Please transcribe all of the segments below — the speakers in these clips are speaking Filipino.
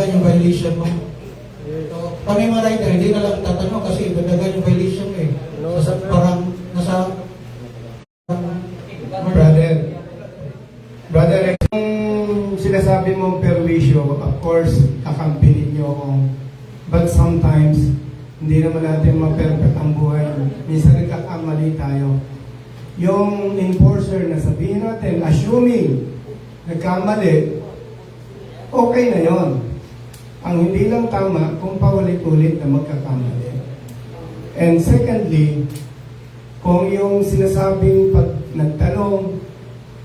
dagdagan yung violation mo. So, kami mga rider, hindi na lang tatanong kasi dagdagan yung violation mo eh. So, parang nasa... Brother, kung sinasabi mong perwisyo, of course, kakampinin nyo ako. But sometimes, hindi naman natin ma-perfect ang buhay. Minsan nagkakamali tayo. Yung enforcer na sabihin natin, assuming nagkamali, okay na yon. Ang hindi lang tama, kung paulit-ulit na magkakamali. And secondly, kung yung sinasabing pag nagtanong,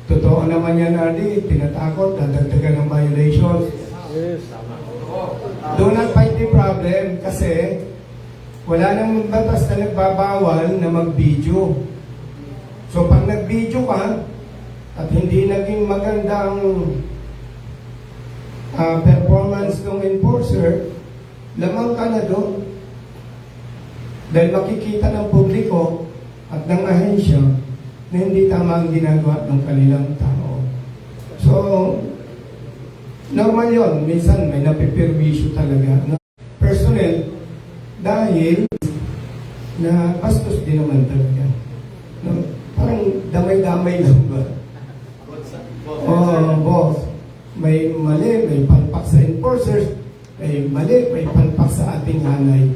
totoo naman yan, Ardy, tinatakot, dadagdagan ng violations. Do not fight the problem kasi wala nang batas na nagbabawal na mag-video. So pag nag-video ka at hindi naging maganda ang performance ng enforcer, lamang ka na doon. Dahil makikita ng publiko at ng ahensya na hindi tama ang ginagawa ng kanilang tao. So, normal yon. Minsan may napiperwisyo talaga. Personnel, dahil na bastos din naman talaga. No? Parang damay-damay lang ba? Oh, boss. May mali, may palpak sa enforcers, may mali, may palpak sa ating hanay.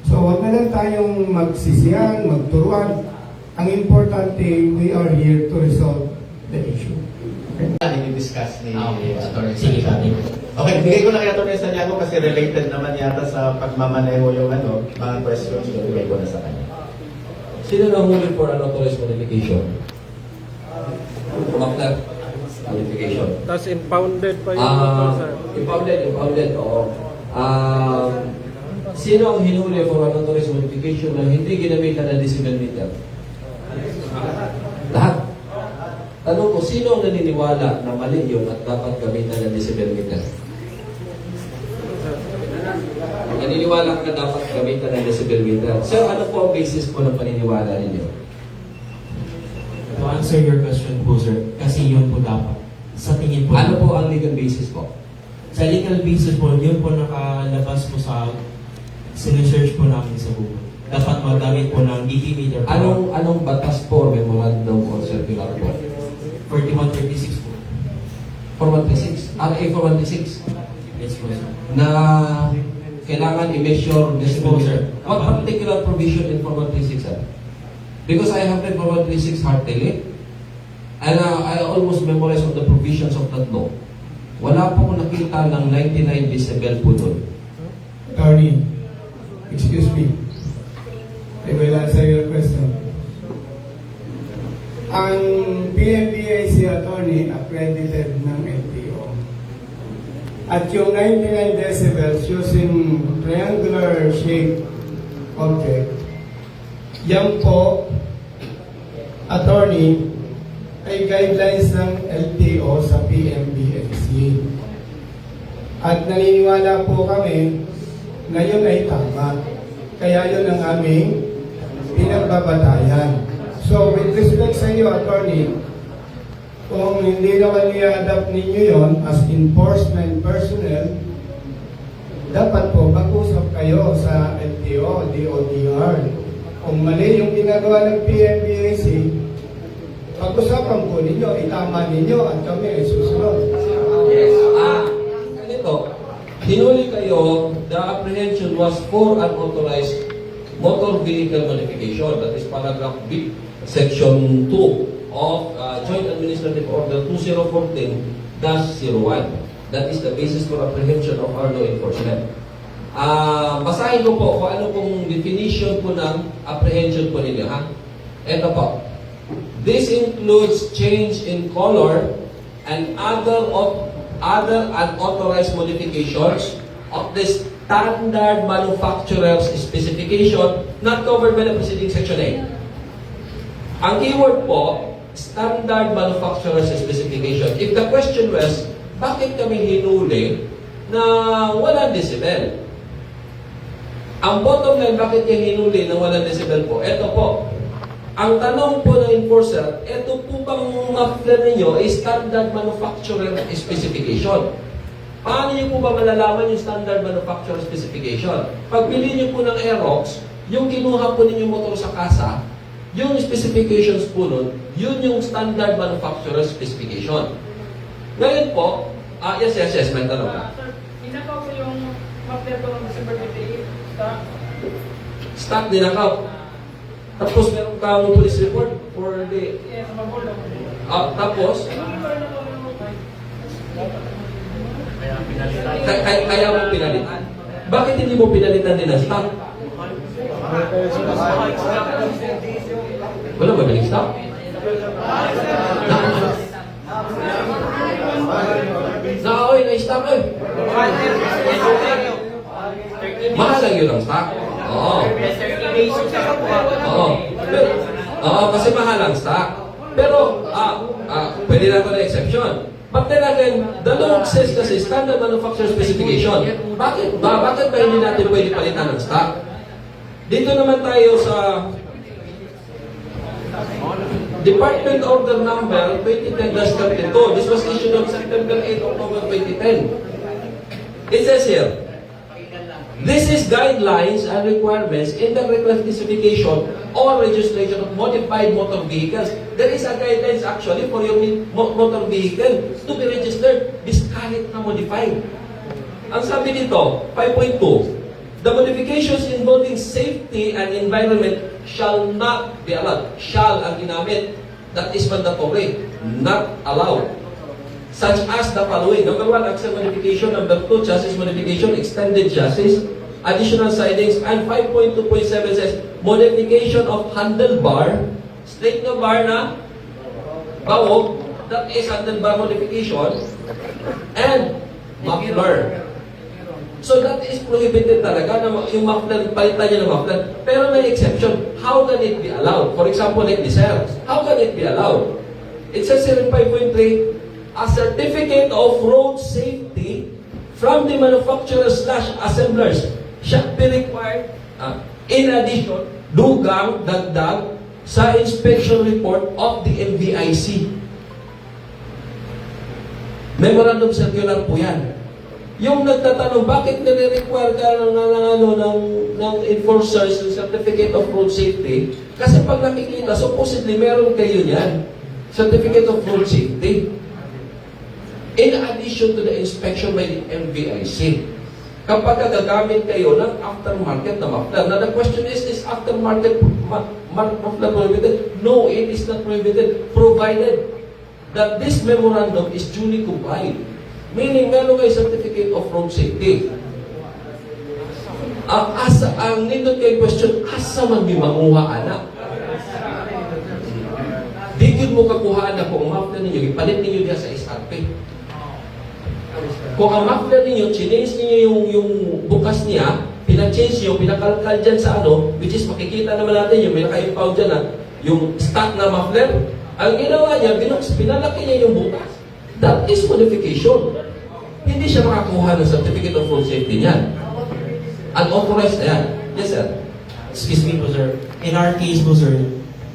So, wag na lang tayong magsisiyan, magturuan. Ang importante, we are here to resolve the issue. I-discuss ni Atty. Sige, Atty. Okay, bigay ko na kay Atty. Santiago kasi related naman yata sa pagmamaneho yung mga questions ko, bigay ko na sa kanya. Sino nahuli for unauthorized modification? Makler modification. Tapos impounded pa yung motor, sir. Impounded, oo. Sino ang hinuli for unauthorized modification na hindi ginamitan ng decibel meter? Lahat. Tanong ko, sino ang naniniwala na mali yun at dapat gamitan ng decibel meter? Naniniwala ka dapat gamitan ng decibel meter. Sir, ano po ang basis po ng paniniwala ninyo? To answer your question po, sir, kasi yun po dapat. Sa tingin po. Ano po ang legal basis po? Sa legal basis po, yun po nakalabas po sa sinesearch po namin sa Google. Dapat magamit po ng DT meter po. Anong batas po, memorandum or circular po? 4136 po. 4136? RA 4136? Yes po, sir. Na kailangan i-measure decibel Yes, sir. meter. What particular provision in 4136, sir? Because I have read 4136 heartily, and I almost memorized all the provisions of that law. Wala po ko nakita ng 99 decibel po doon. Attorney, excuse me. I will answer your question. Ang PMBAC attorney accredited ng LTO. At yung 99 decibels using triangular shape object, yan po, attorney, ay guidelines ng LTO sa PMBAC. At naniniwala po kami na yun ay tama. Kaya yun ang aming pinagbabatayan. So, with respect sa iyo, attorney, kung hindi naman i-adapt ninyo yon as enforcement personnel, dapat po mag-usap kayo sa LTO, DOTR. Kung mali yung ginagawa ng PMBAC, pag-usapan po ninyo, itama ninyo at kami ay susunod. Yes. Ganito. Hinuli kayo, the apprehension was for unauthorized motor vehicle modification. That is paragraph B, section 2 of Joint Administrative Order 2014-01. That is the basis for apprehension of our law enforcement. Basahin ko po kung ano pong definition po ng apprehension po ninyo. Ha? Ito po. This includes change in color and other unauthorized modifications of the standard manufacturer's specification not covered by the preceding section 8. Ang keyword po, standard manufacturer's specification. If the question was, bakit kami hinuli na walang decibel? Ang bottom line, bakit niya hinuli na walang decibel po? Ito po. Ang tanong po ng enforcer, ito po bang muffler ninyo ay standard manufacturer specification? Paano niyo po ba malalaman yung standard manufacturer specification? Pag bili niyo po ng Aerox, yung kinuha po ninyong motor sa kasa, yung specifications po nun, yun yung standard manufacturer specification. Ngayon po, yes, may tanong ka. Sir, inakaw ko yung mapler ko ng December 28. Stock dinakaw. Tapos meron kang police report for the... Yes, magulo. tapos, kaya mo pinalitan. Bakit hindi mo pinalitan din ang stock? Wala ba daling stock? Naoy, na-stock eh. Mahal lang yun ang stock. Oo. Oo, kasi mahal ang stock. Pero, pwede na ito na exception. But then again, the law says kasi standard manufacturer specification. Bakit ba hindi natin pwede palitan ng stock? Dito naman tayo sa Department Order Number 2010-32. This was issued on September 8, October 2010. It says here, this is guidelines and requirements in the reclassification or registration of modified motor vehicles. There is a guidelines actually for your motor vehicle to be registered. This kahit na modified. Ang sabi dito, 5.2, the modifications involving safety and environment shall not be allowed. Shall ang ginamit. That is mandatory. Not allowed. Such as the following. Number 1, axle modification. Number 2, chassis modification, extended chassis, additional sidings. And 5.2.7 says, modification of handlebar, straight na bar na, bawog, that is handlebar modification, and muffler. So that is prohibited talaga na yung muffler, palitan niya ng muffler. Pero may exception. How can it be allowed? For example, like this here. How can it be allowed? It says here in 5.3, a certificate of road safety from the manufacturer/assemblers shall be required in addition, dugang, dagdag, sa inspection report of the MVIC. Memorandum Circular po yan. Yung nagtatanong, bakit nire-require ka ng enforcers ng Certificate of Road Safety? Kasi pag nakikita, supposedly meron kayo yan. Certificate of Road Safety. In addition to the inspection by the MVIC. Kapag gagamit kayo ng aftermarket na muffler. Now the question is aftermarket muffler prohibited? No, it is not prohibited. Provided that this memorandum is duly complied. Meaning, meron kayo Certificate of Road Safety. Ang nindot kayo question, asa man may manguha anak? Di yun mo kakuhaan na kung ang muffler ninyo, ipalit ninyo diya sa SRP. Kung ang muffler ninyo, change ninyo yung bukas niya, pinachange nyo, pinakalkal dyan sa which is makikita naman natin yung pinaka-impound dyan yung stock na muffler, ang ginawa niya, pinalaki niya yung bukas. That is modification. Hindi siya makakuha ng Certificate of Road Safety niyan. Unauthorized na yan. Yes, sir. Excuse me po, sir. In our case po, sir,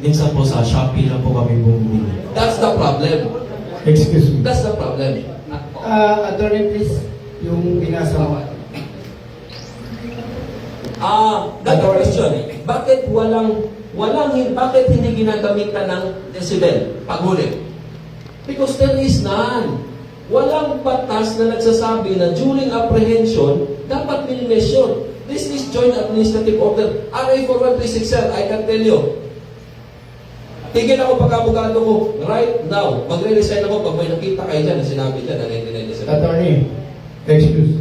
minsan po sa Shopee lang po kami bumili. That's the problem. Excuse me. That's the problem. Attorney, please, yung binasa mo. That question, bakit bakit hindi ginagamitan ng decibel paghuli? Because there is none. Walang batas na nagsasabi na during apprehension, dapat minimeasure. This is Joint Administrative Order. RA 4136, sir, I can tell you. Tigil ako pag-abogado ko, right now, magre-resign ako pag may nakita kayo dyan na sinabi dyan na 1997. Attorney, excuse.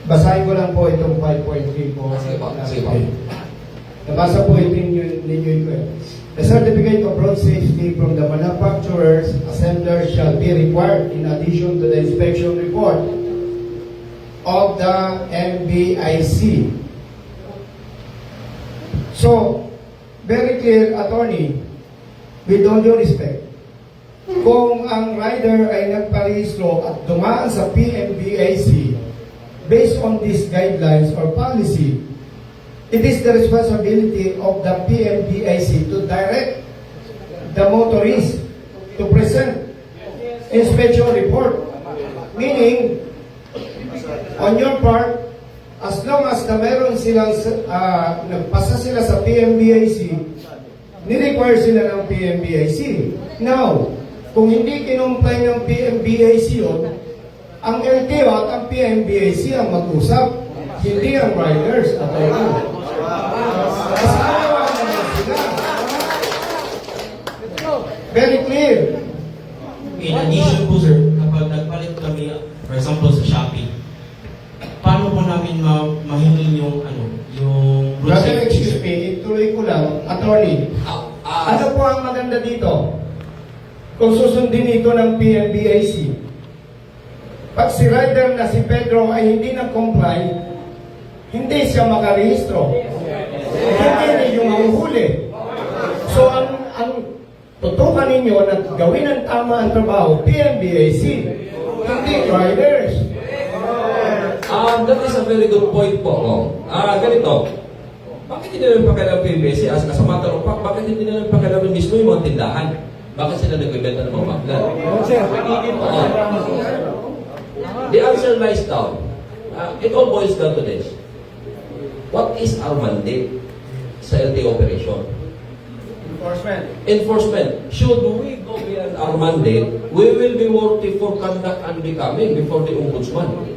Basahin ko lang po itong 5.3 po. Sige po, sige po. Nabasa po ito ninyo ko. The certificate of road safety from the manufacturer's assembler shall be required in addition to the inspection report of the MVIC. So, very clear, attorney, with all due respect, kung ang rider ay nagparehistro at dumaan sa PMVIC based on these guidelines or policy, it is the responsibility of the PMVIC to direct the motorist to present inspection report. Meaning, on your part, as long as na meron silang, nagpasa sila sa PMBIC, ni-require sila ng PMBIC. Now, kung hindi kinumpay ng PMBIC yun, ang LTO at ang PMBIC ang mag-usap, hindi ang riders at ayun. Kasama naman sila. Very clear. In addition po sir, kapag nagpalit kami, for example sa Shopee, paano po namin mahingi yung yung road Brother, safety, excuse sir? me, ituloy ko lang, attorney. Ano po ang maganda dito? Kung susundin ito ng PMBIC, pag si rider na si Pedro ay hindi na-comply, hindi siya makarehistro. Hindi rin yung mahuhuli. So, ang tutukan ninyo na gawin ang tama ang trabaho, PMBIC, hindi riders. That is a very good point po. Ganito. Bakit hindi namin pakialam PBC as a matter of fact, bakit hindi namin pakialam mismo yung mga tindahan? Bakit sila nagbibenta ng mga maklan? The answer lies down. It all boils down to this. What is our mandate sa LTO operation? Enforcement. Should we go beyond our mandate, we will be worthy for conduct and becoming before the Ombudsman.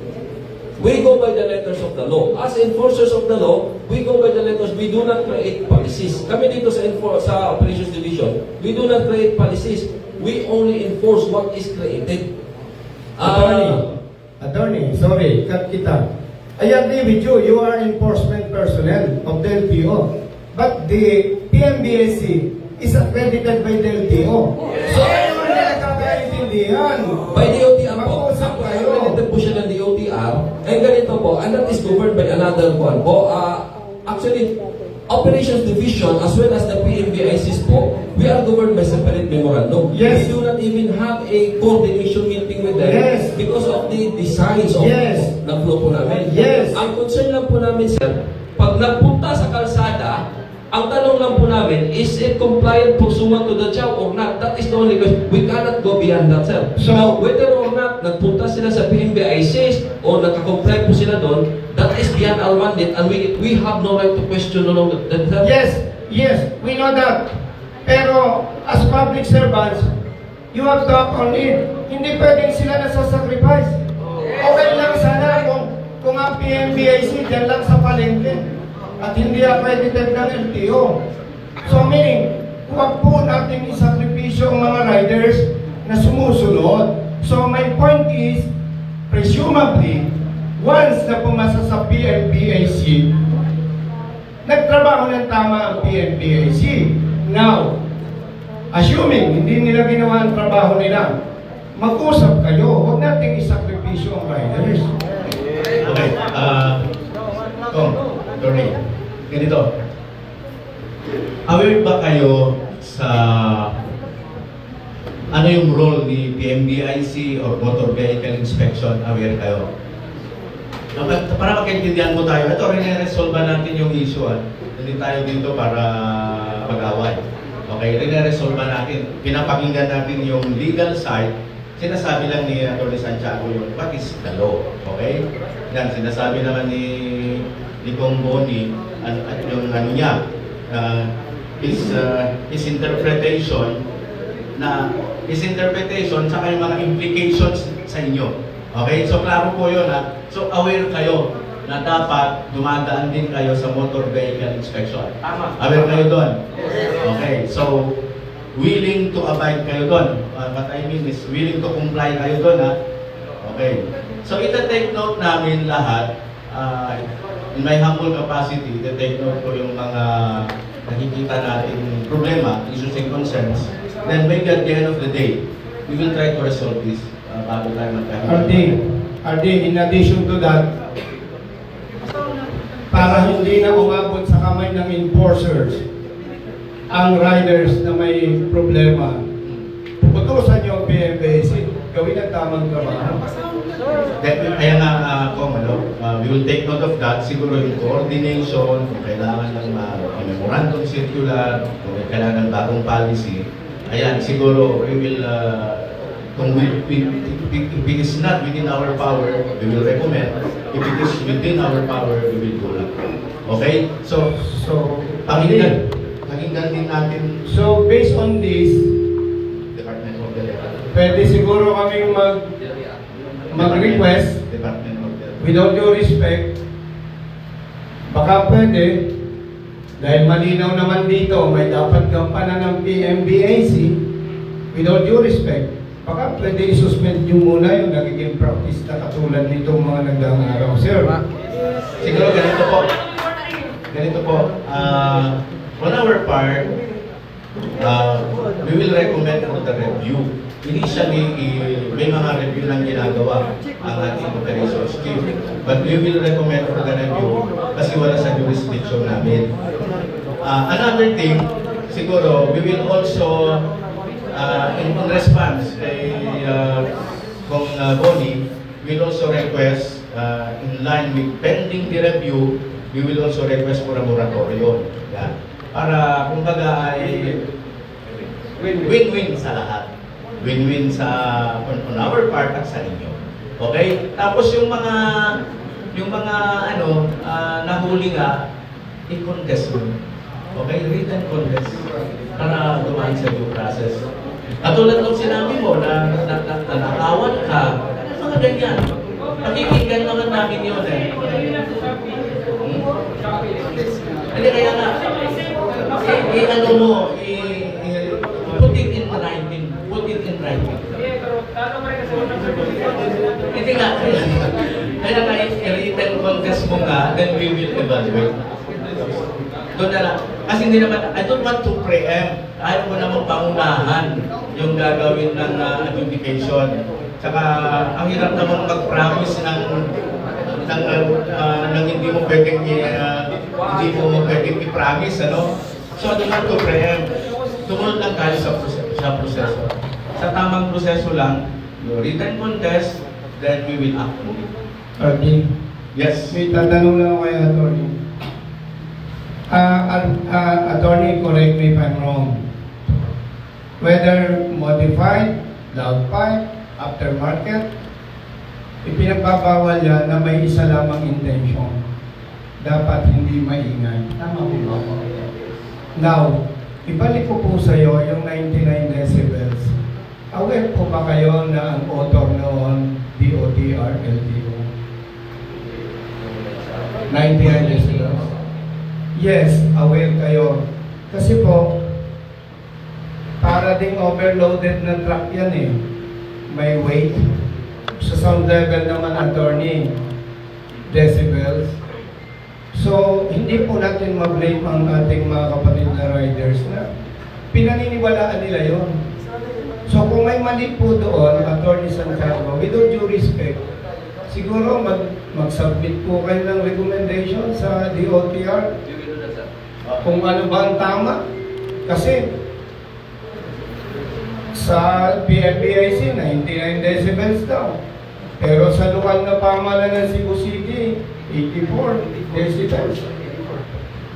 We go by the letters of the law. As enforcers of the law, we go by the letters. We do not create policies. Kami dito sa Operations Division, we do not create policies. We only enforce what is created. Attorney, sorry, cut kita. I agree with you. You are enforcement personnel of the LTO. But the PMBIC is accredited by the LTO. So, ano na nakakaintindihan? By DOTR po. Mag-uusap kayo. Accredited po siya ng DOTR. And ganito po, and that is governed by another one po. Actually, Operations Division as well as the PMBICs po, we are governed by separate memorandum. Yes. We do not even have a coordination meeting with them Yes. because of the designs of Yes. ng flow po namin. Yes. Ang concern lang po namin, sir, pag nagpunta sa kalsada, ang tanong lang po namin, is it compliant pursuant to the CHAO or not? That is the only question. We cannot go beyond that, sir. So, now, whether or not nagpunta sila sa PMBICs o nakakomply po sila doon, that is beyond our mandate and we have no right to question no longer that, sir. Yes, we know that. Pero, as public servants, you have to act on it. Hindi pwedeng sila nasa-sacrifice. Okay lang sana kung ang PMBIC dyan lang sa palengke at hindi accredited ng LTO. So meaning, huwag po natin isakripisyo ang mga riders na sumusunod. So my point is, presumably, once na pumasa sa PMBIC, nagtrabaho ng tama ang PMBIC. Now, assuming hindi nila ginawa ang trabaho nila, mag-usap kayo, huwag natin isakripisyo ang riders. Okay. Attorney, ganito. Aware ba kayo sa ano yung role ni PMBIC or Motor Vehicle Inspection? Aware kayo? Para magkaintindihan mo tayo, ito rin resolve natin yung issue. Hindi tayo dito para mag-away. Okay, rin-resolve natin. Pinapakinggan natin yung legal side. Sinasabi lang ni Atty. Santiago yung what is the law. Okay? Yan, sinasabi naman ni Kong Boni yung ano niya, his interpretation saka yung mga implications sa inyo. Okay? So, klaro po yun ha. So, aware kayo na dapat dumadaan din kayo sa motor vehicle inspection. Tama. Aware kayo doon? Okay. So, willing to abide kayo doon. What I mean is, willing to comply kayo doon ha. Okay. So, ita-take note namin lahat. In my humble capacity, ita-take note ko yung mga nakikita natin problema, issues and concerns. Then maybe at the end of the day, we will try to resolve this bago tayo RD, in addition to that, para hindi na umabot sa kamay ng enforcers ang riders na may problema, puputusan niyo ang PMBIC, gawin ang tamang trabaho. Kaya nga, we will take note of that. Siguro yung coordination, kung kailangan ng memorandum circular, kung kailangan ng bagong policy, ayan, siguro we will Kung if it is not within our power, we will recommend. If it is within our power, we will do that. Okay? So, pakinggan din natin So based on this, Department of the pwede siguro kaming mag-request Department of the with all due respect, baka pwede, dahil malinaw naman dito, may dapat gampanan ng PMBAC, with all due respect, baka pwede isuspend nyo muna yung nagiging practice na katulad nitong mga nagdaang araw. Sir, Siguro ganito po. Ganito po. On our part, we will recommend for the review. Initially, may mga review lang ginagawa ang ating operations chief. But we will recommend for the review kasi wala sa jurisdiction namin. Another thing, siguro, we will also, in response kay Kong Bonnie, we will also request, in line with pending the review, we will also request for a moratorium. Yan. Para, kumbaga, ay win-win sa lahat. Win-win sa on our part at sa inyo. Okay? Tapos yung mga nahuli nga, i-contest mo. Okay? Written contest. Para dumaan sa due process. Katulad ng sinabi mo na nakawat ka, mga ganyan. Pakikinggan naman namin yun eh. Hindi kaya nga, i-ano mo, put it in writing. Put it in writing. Hindi nga, kaya nga i-written contest mo nga, then we will evaluate. Doon na lang. Kasi hindi naman, I don't want to preempt. Ayaw mo naman pangunahan yung gagawin ng adjudication. Saka, ang hirap naman mag-promise ng hindi mo pwedeng i-promise, ano? So, I don't want to preempt. Tumunod lang tayo sa proseso. Sa tamang proseso lang, yung written contest, then we will act on it. Attorney, Yes. may tatanong lang ako kay Attorney. Attorney, correct me if I'm wrong. Whether modified, loud pipe, aftermarket, ipinagbabawal yan na may isa lamang intention. Dapat hindi maingay. Tama po ba? Now, ibalik ko po sa iyo yung 99 decibels. Aware po ba kayo na ang author noon, DOTR, LTO? 99 decibels. Yes, aware kayo. Kasi po, para ding overloaded na truck yan eh. May weight. Sa sound level naman, attorney, decibels. So, hindi po natin ma-blame ang ating mga kapatid na riders na pinaniniwalaan nila yon. So, kung may mali po doon, Attorney Santiago, with all due respect, siguro mag-submit po kayo ng recommendation sa DOTR kung ano ba ang tama. Kasi sa PMBIC, 99 decibels daw. Pero sa lokal na pamahalaan ng Cebu City, 84 decibels.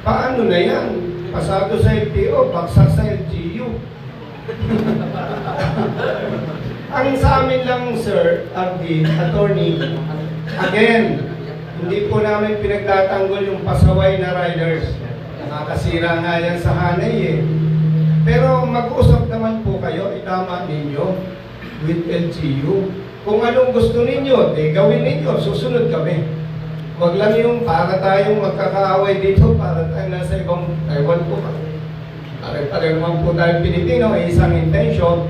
Paano na yan? Pasado sa LTO, baksak sa LGU. Ang sa amin lang, sir, attorney, again, hindi po namin pinagtatanggol yung pasaway na riders. Nakakasira nga yan sa hanay eh. Pero mag-usap naman po kayo, itama ninyo with LGU. Kung anong gusto ninyo, gawin ninyo, susunod kami. Huwag lang yung para tayong magkakaaway dito, para tayong nasa ibang Taiwan po. Pare-pare naman po tayong Pilipino, ay isang intention.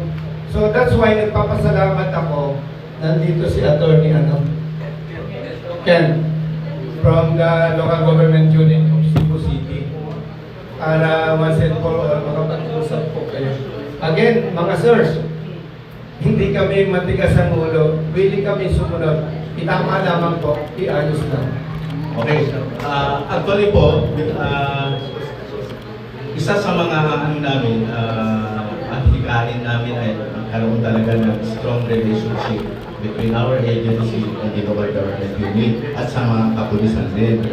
So that's why nagpapasalamat ako, nandito si Attorney Ken, from the local government unit of Cebu City. Para once and for all, makapag-usap po kayo. Again, mga sirs, hindi kami matigas ang ulo, willing kami sumunod. Itama lamang po, iayos lang. Okay. Actually po, isa sa mga namin, hikain namin ay karoon talaga ng strong relationship between our agency and the local government unit at sa mga kapulisan din.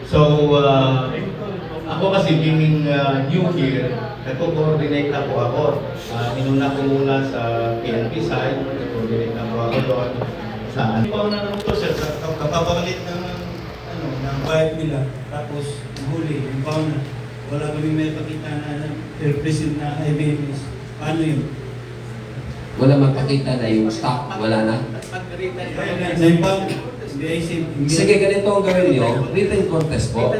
So, ako kasi being new here, nagko-coordinate na po ako. Inuna ko muna sa PNP side, nagko-coordinate na po ako doon. Saan? Hindi pa na naman to, sir. Kapapalit ng bayad nila. Tapos, huli, yung pauna. Wala kami may pakita na represent na IBMS. Paano yun? Wala mapakita na yung stock, wala na. Na-impound. BIC. Sige, ganito ang gawin nyo, written contest po.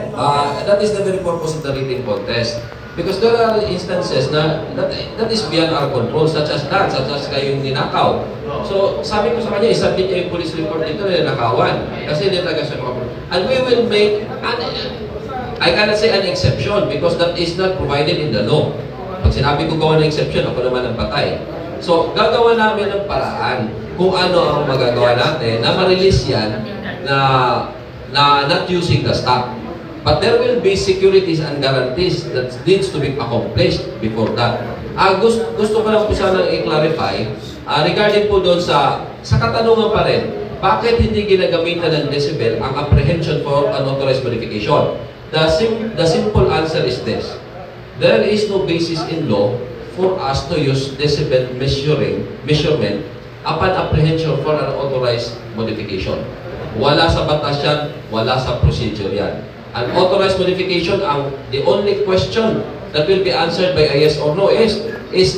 That is the very purpose of the written contest. Because there are instances na that is beyond our control, such as that, such as kayong ninakaw. So, sabi ko sa kanya, isubmit niya yung police report dito na ninakawan. Kasi hindi talaga siya makapag. And we will make, I cannot say an exception because that is not provided in the law. Pag sinabi ko gawa ng exception, ako naman ang patay. So, gagawa namin ng paraan kung ano ang magagawa natin na ma-release yan na not using the stock. But there will be securities and guarantees that needs to be accomplished before that. Gusto ko lang po sana i-clarify regarding po doon sa katanungan pa rin, bakit hindi ginagamitan ng decibel ang apprehension for unauthorized modification? The simple answer is this. There is no basis in law for us to use decibel measurement upon apprehension for an authorized modification. Wala sa batas yan, wala sa procedure yan. An authorized modification, the only question that will be answered by a yes or no is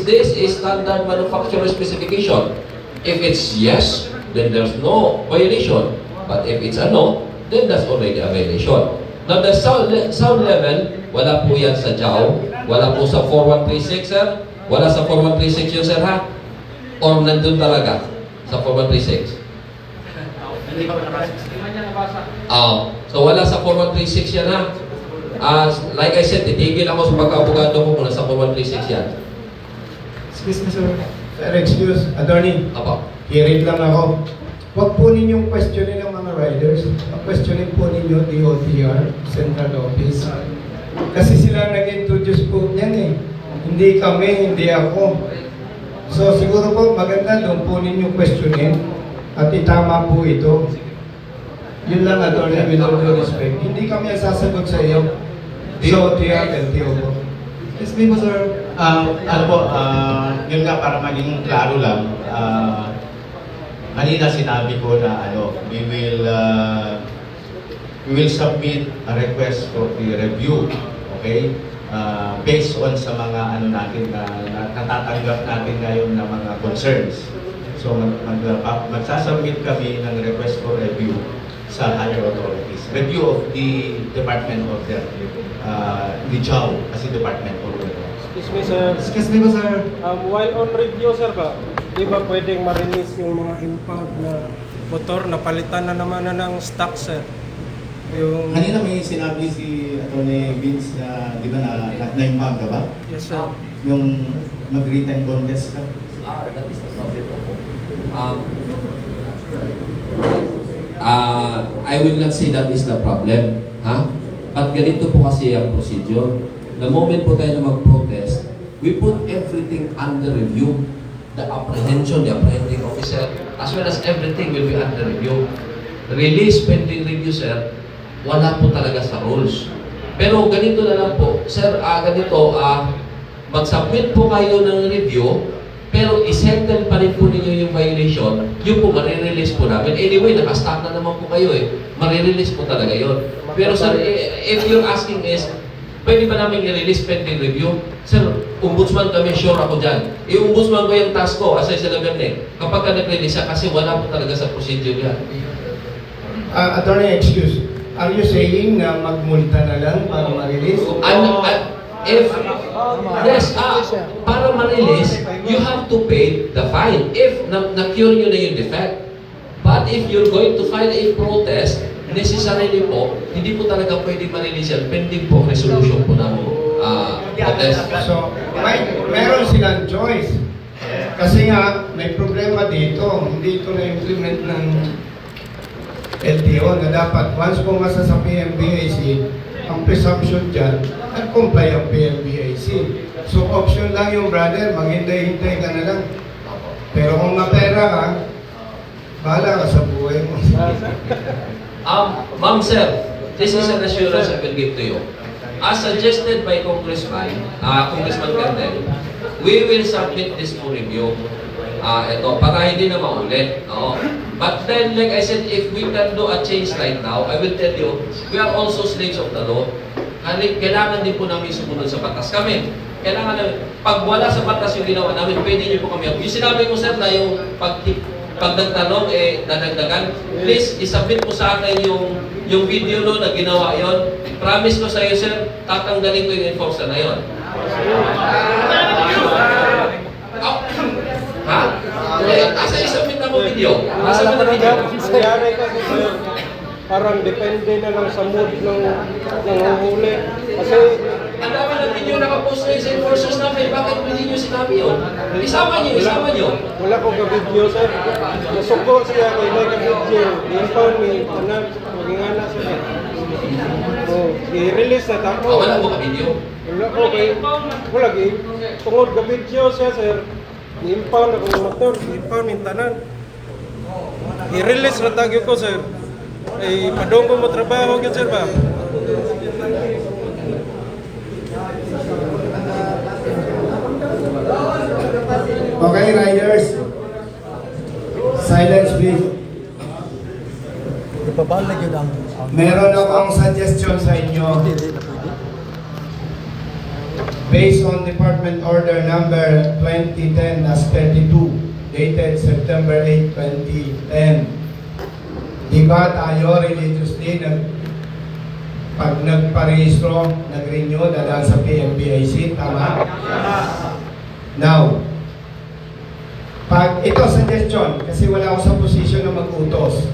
this a standard manufacturer specification? If it's yes, then there's no violation. But if it's a no, then that's already a violation. Now, the sound level, wala po yan sa JAW, wala po sa 4136, sir. Wala sa 4136 yun, sir, ha? Or nandun talaga sa 4136? Hindi man niya nabasa. So wala sa 4136 yan, ha? Like I said, titigil ako sa pagka-abogado ko kung nasa 4136 yan. Excuse me, sir. Sir, excuse. Attorney, Apo. hearing lang ako. Huwag po ninyong questionin ng mga riders. Questionin po ninyo DOTR, Central Office. Kasi sila nag-introduce po niyan eh. Hindi kami, hindi ako. So siguro po maganda doon po ninyo questionin at itama po ito. Yun lang, attorney, with all due respect. Hindi kami ang sasagot sa iyo. DOTR, LTO po. Yes, po, sir. Ano po, yun nga para maging klaro lang, kanina sinabi ko na we will submit a request for the review, okay? Based on sa mga natin na natatanggap natin ngayon na mga concerns. So magsasubmit kami ng request for review sa higher authorities. Review of the department order, the JAW kasi department order. Excuse me, sir. While on review, sir, di ba pwedeng ma-release yung mga impound na motor na palitan na naman na ng stock, sir? Yung... Kanina may sinabi si Atty. Vince na, di ba, na-impound ka ba? Yes, sir. Yung mag-written contest ka? That is the subject of I will not say that is the problem. Ha? At ganito po kasi ang procedure. The moment po tayo na mag-protest, we put everything under review. The apprehension, the apprehending officer, as well as everything will be under review. Release pending review, sir, wala po talaga sa rules. Pero ganito na lang po, sir, mag-submit po kayo ng review, pero isettle pa rin po ninyo yung violation, yung po marirelease po namin. Anyway, nakastack na naman po kayo eh. Marirelease po talaga yun. Pero sir, if you're asking is, pwede ba namin i-release pending review? Sir, ombudsman kami, sure ako dyan. I-ombudsman ko yung task ko, asay sa Laberne. Kapag ka nag-release siya, kasi wala po talaga sa procedure yan. Attorney, excuse. Are you saying na magmulta na lang para ma-release? Para ma-release, you have to pay the fine if na-cure nyo na yung defect. But if you're going to file a protest, necessarily po, hindi po talaga pwede ma-release yan pending po resolution po namin. Protest. So, meron silang choice. Kasi nga, may problema dito. Hindi ito na-implement ng LTO na dapat once pumasa sa PMBIC, ang presumption dyan, nag-comply ang PMBIC. So, option lang yung brother, maghintay-hintay ka na lang. Pero kung mapera ka, bahala ka sa buhay mo. Ma'am, sir, this is an assurance I will give to you. as suggested by Congressman Candel, we will submit this to review. Ito, para hindi na maulit. No? But then, like I said, if we can do a change right now, I will tell you, we are also slaves of the law. Kailangan din po namin sumunod sa batas. Kami, kailangan namin, pag wala sa batas yung ginawa namin, pwede niyo po kami. Yung sinabi mo, sir, na yung pag nagtanong, dadagdagan, please, isubmit po sa akin yung video no, na ginawa yon. Promise ko sa iyo, sir, tatanggalin ko yung enforcer na yon. Ha? Asa isubmit na mo video? Asa mo na video? Nangyari kasi sir, parang depende na lang sa mood ng huli. Kasi Ang dami ng video nakapost kayo sa enforcers namin. Bakit hindi nyo sinabi yun? Isama nyo. wala ko ka-video sir. Nasuko siya kay may ka-video. I-impound me, tanan, maging anak sila. I-release na tako. Wala mo ka-video? Wala ko kay, wala kay, tungod ka-video siya sir. I-impound akong motor, i-impound yung tanan. I-release na tagyo ko sir. Ay, padong ko mo trabaho yun sir ba? Okay, riders. Silence, please. Meron akong suggestion sa inyo. Based on Department Order number 2010-32, dated September 8, 2010. Diba tayo religiously pag nagparehistro, nag-renew, dadaan sa PMBIC, tama? Now, pag ito suggestion, kasi wala ako sa posisyon na mag-utos.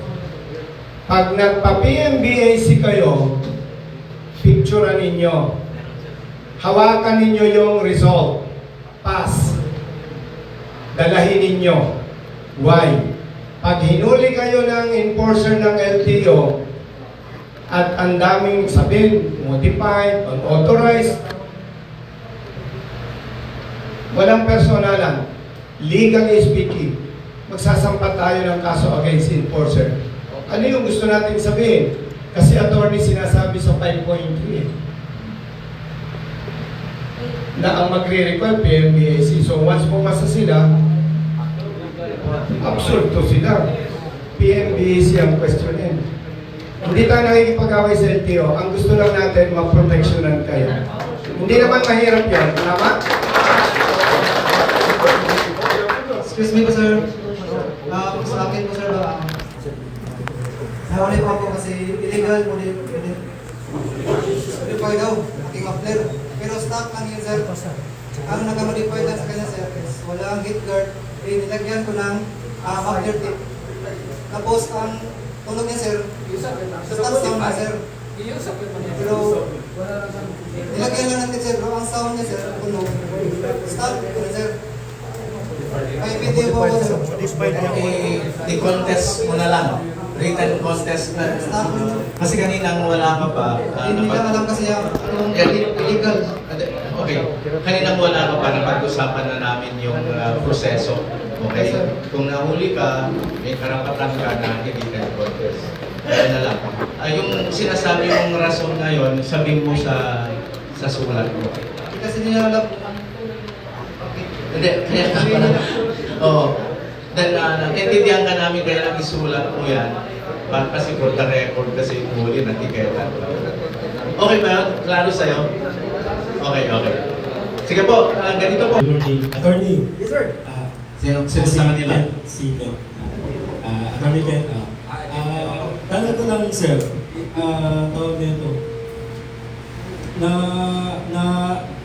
Pag nagpa-PMBIC kayo, picturean ninyo. Hawakan ninyo yung result. Pass. Dalahin ninyo. Why? Pag hinuli kayo ng enforcer ng LTO, at ang daming sabihin, modified, unauthorized, walang personalan. Legally speaking, magsasampa tayo ng kaso against enforcer. Ano yung gusto natin sabihin? Kasi attorney sinasabi sa 5.3 na ang magre-require PMBAC. So once pumasa sila, absurd to sila. PMBAC ang questionin. Hindi tayo nakikipag-away sa LTO. Ang gusto lang natin, mag-protectionan kayo. Hindi naman mahirap yan. Tama? Excuse me po sir. Sa akin po sir, nahuli po ako kasi illegal modify daw, aking muffler. Pero stock lang yun sir. Ang nag-modify lang sa kanya sir is walang hit guard. Nilagyan ko ng muffler tip. Tapos ang tunog niya sir, stock sound na sir. Pero nilagyan lang natin sir, pero ang sound niya sir, tunog. Stop ko na sir. May video po ako sir. I-contest mo na lang. Written contest na. Kasi kaninang wala ka pa. Hindi lang alam kasi yung illegal. Okay. Kaninang wala ka pa, napag-usapan na namin yung proseso. Okay? Kung nahuli ka, may karapatan ka na hindi ka contest. Kaya na lang. Yung sinasabi mong rason ngayon, sabihin mo sa sulat mo. Kasi hindi na alam. Hindi, kaya oo. Then, naintindihan ka namin kaya lang isulat mo yan. Kasi for the record, kasi huli na tiketan. Okay ba yun? Klaro sa'yo? Okay. Sige po, ganito po. Attorney. Yes sir. Sino sa kanila? Si Ken. Attorney Ken. Tanong ko lang sir, tawag nito.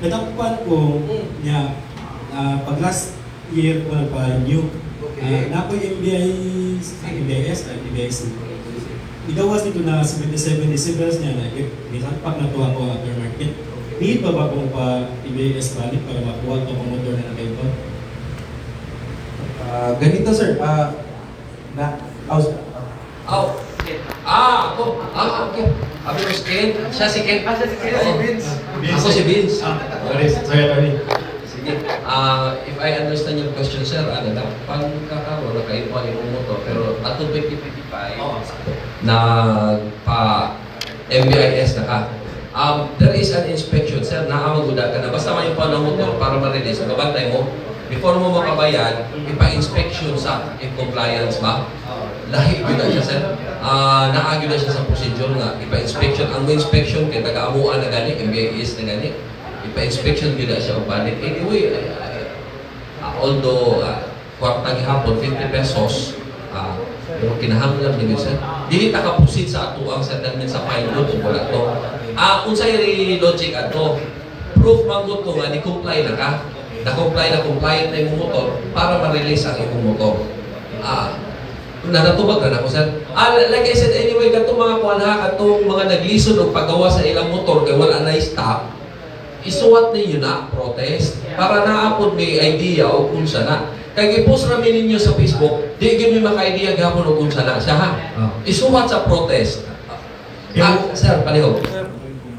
Natakupan ko niya pag last year ko nagpa-renew. Napo yung MBIS, Igawas nito na 77 decibels niya na minsan pag natuwa ko aftermarket. Need pa ba kung pa-MBIS balik para makuha ito kung motor na nakaibon? Ganito sir, Okay. Sabi ko si Ken. Siya si Ken. Si Vince. Ako si Vince. Sorry, attorney. Sige. If I understand your question, sir, pagkakaroon na kayo pa yung motor, pero ato 2025, MBIS na ka. There is an inspection, sir, naamaguda ka na. Basta may pa ng motor para ma-release. Kabantay mo, before mo makabayad, ipa-inspection sa if compliance ba? Lahi yun na siya, sir. Naagyo na siya sa procedure nga. Ipa-inspection. Ang inspection kay taga-amuan na gani, MBIS na gani. Ipa-inspection yun na siya o balik. Anyway, although kwartang hapon, 50 pesos, pero kinahanglan din yun, sir. Dili takapusit sa ato ang sir namin sa fine note o wala to. Unsay logic ato, proof manggot ko nga ni-comply na ka. Na-comply na compliant na yung motor para ma-release ang imong motor. Natubag na ako, sir. Like I said, anyway, katong mga kuwanha, katong mga naglisod o paggawa sa ilang motor kay wala na stop, isuwat ninyo na, protest, para naapod may idea o kung siya na. Kaya i-post namin ninyo sa Facebook, di gini maka-idea gapon o kung siya na siya, ha? Isuwat sa protest. Sir, palihog. Sir,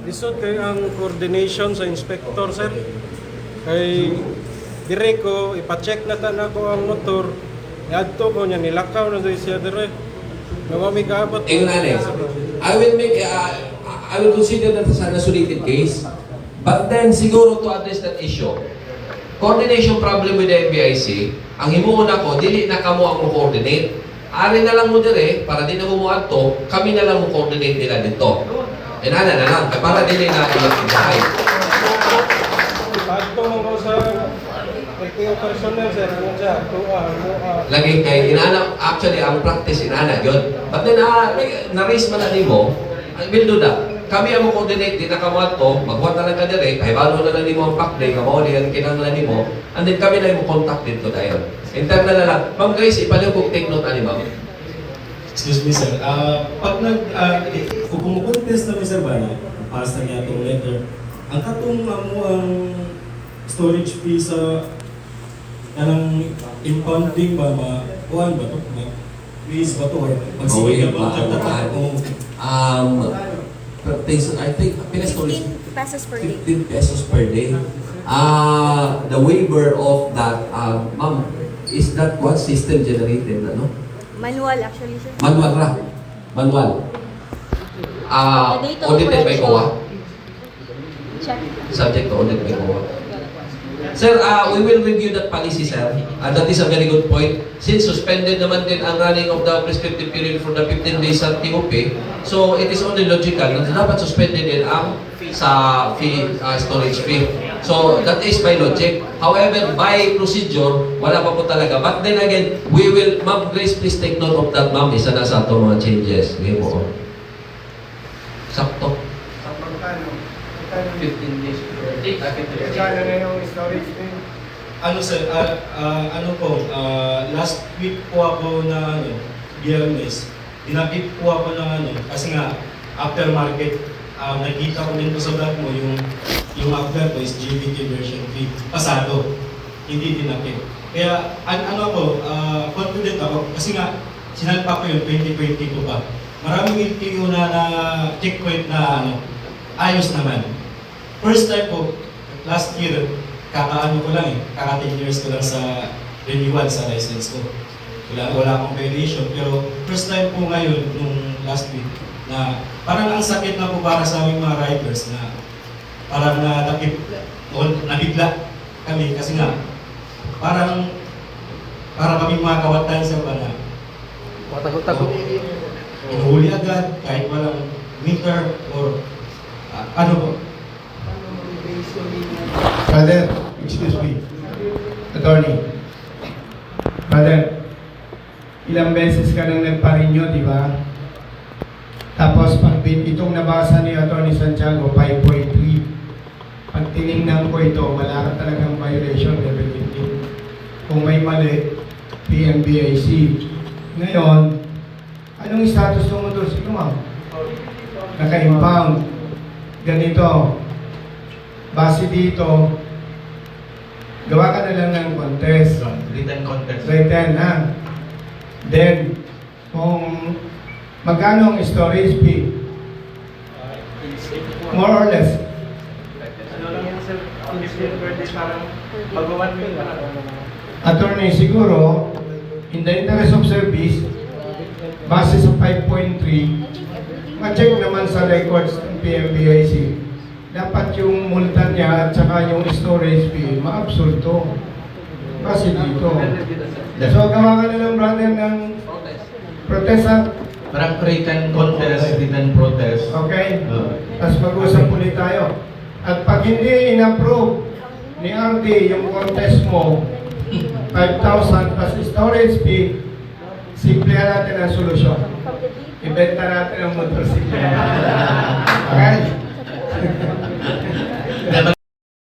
lisod kay ang coordination sa inspector, sir. Kay dire ko ipa-check na tan ako ang motor. Yadto ko niya nilakaw na doy siya dire. Nawami kaabot. Ingon ani. I will consider that as an isolated case. But then siguro to address that issue, coordination problem with the MBIC, ang himuon ako, dili na kamo ang mo-coordinate. Ari na lang mo dire, para di na mo muadto, kami na lang mo-coordinate nila dito. Ana na lang, para dili na ilang bahay. Pagto mo sa LTO personnel, sir, ano siya? Lagi kay inana, actually ang practice inana yun. But then na-raise man na nimo, will do that. Kami ang mo-coordinate, di na kamuat to, magbuhat na lang ka dire, kay balo na lang nimo ang pack day, kamo ni ang kinanglan nimo, and then kami na yung contact dito tayo. Internal na lang. Ma'am guys, ipalihog take note ani ma'am. Excuse me, sir. Pag kung kumukontest na, Mr. Bana, pasta niya itong letter, ang katong mo ang storage fee sa anong impounding ba, kuhan ba ito? Please ba ito? Magsige ba? I think, 15 pesos per day. 15 pesos per day. The waiver of that, ma'am, is that one system generated, ano? Manual actually, sir. Manual ra. Manual. Audited by COA. Check. Subject to audit by COA. Sir, we will review that policy, sir. That is a very good point. Since suspended naman din ang running of the prescriptive period for the 15 days sa TOP, so it is only logical na dapat suspended din ang sa fee, storage fee. So that is by logic. However, by procedure, wala pa po talaga. But then again, we will, Ma'am Grace, please take note of that, ma'am. Isa na sa ito mga changes. Ngayon po. Sakto. 15 days per day. Kaya na yung storage fee. Ano sir, ano po, last week po ako na Biyernes, dinapit po ako ng kasi nga, aftermarket, nakita ko din po sa vlog mo, yung after ko is GBT version 3, pasado, hindi dinapit. Kaya, confident ako, kasi nga, sinalpa ko yung 2022 pa. Maraming LTO na checkpoint na ayos naman. First time po, last year, kaka 10 years ko lang sa renewal sa license ko. Wala akong violation, pero first time po ngayon, nung last week, na parang ang sakit na po para sa aming mga riders na parang nabigla kami kasi nga parang kami mga kawatan sa bana. Inuhuli agad kahit walang meter or ano po. Father, excuse me. Attorney. Father, ilang beses ka nang nagpa-renew, di ba? Tapos pag itong nabasa ni Attorney Santiago, 5.3. Pag tinignan ko ito, wala ka talagang violation, level 15. Kung may mali, PMBIC. Ngayon, anong status ng motor? Sino ma'am? Naka-impound. Ganito. Base dito, gawa ka na lang ng contest. Written contest. Written, ha? Then, kung magkano ang storage fee? More or less. Ano lang yan, sir? 15 per day, parang mag-1 million pa na. Attorney, siguro, in the interest of service, base sa 5.3, ma-check naman sa records ng PMBIC dapat yung multa niya at saka yung storage fee, ma-absulto. Kasi dito. So, gawa ka na ng brother ng protest, ha? Parang written contest, written protest. Okay? Tapos mag-usap ulit tayo. At pag hindi in-approve ni RD yung contest mo, 5,000 plus storage fee, simplihan natin ang solusyon. Ibenta natin ang motorsiklo. Okay?